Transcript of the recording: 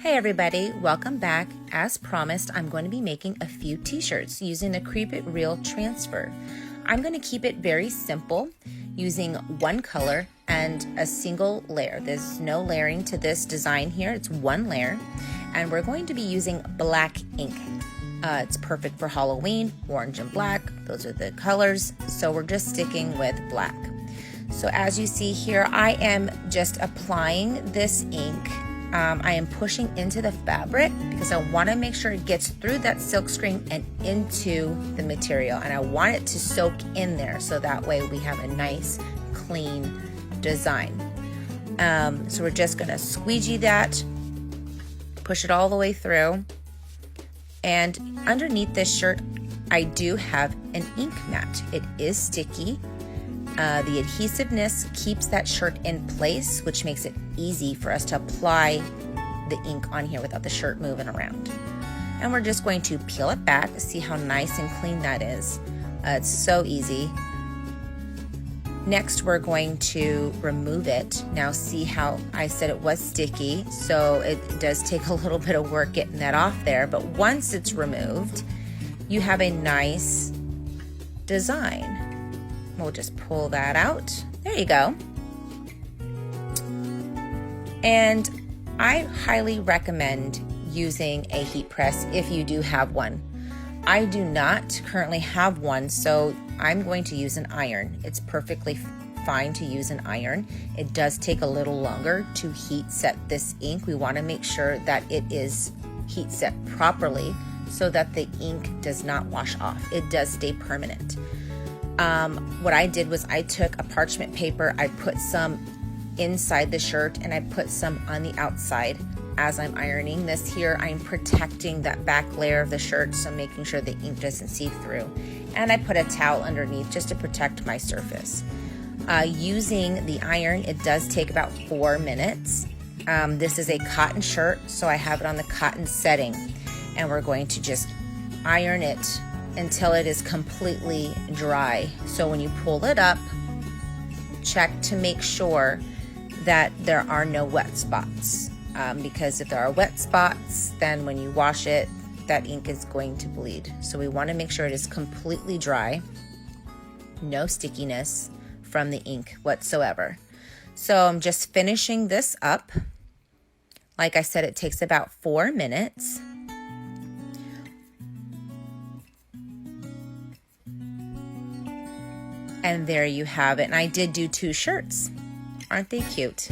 Hey everybody, welcome back. As promised, I'm going to be making a few t-shirts using the Creep It Real transfer. I'm going to keep it very simple using one color and a single layer. There's no layering to this design here, it's one layer. And we're going to be using black ink. It's perfect for Halloween, orange and black, those are the colors. So we're just sticking with black. So as you see here, I am just applying this ink. I am pushing into the fabric because I want to make sure it gets through that silk screen and into the material, and I want it to soak in there so that way we have a nice clean design. So we're just going to squeegee that, push it all the way through, and underneath this shirt I do have an ink mat. It is sticky. The adhesiveness keeps that shirt in place, which makes it easy for us to apply the ink on here without the shirt moving around. And we're just going to peel it back, see how nice and clean that is. It's so easy. Next, we're going to remove it. Now see how I said it was sticky, so it does take a little bit of work getting that off there, but once it's removed, you have a nice design. We'll just pull that out. There you go. And I highly recommend using a heat press if you do have one. I do not currently have one, so I'm going to use an iron. It's perfectly fine to use an iron. It does take a little longer to heat set this ink. We want to make sure that it is heat set properly so that the ink does not wash off. It does stay permanent. What I did was I took a parchment paper, I put some inside the shirt and I put some on the outside. As I'm ironing this here, I'm protecting that back layer of the shirt, so making sure the ink doesn't seep through. And I put a towel underneath just to protect my surface. Using the iron, it does take about 4 minutes. This is a cotton shirt, so I have it on the cotton setting. And we're going to just iron it until it is completely dry. So when you pull it up, check to make sure that there are no wet spots. Because if there are wet spots, then when you wash it, that ink is going to bleed. So we want to make sure it is completely dry, no stickiness from the ink whatsoever. So I'm just finishing this up. Like I said, it takes about 4 minutes. And there you have it. And I did do 2 shirts. Aren't they cute?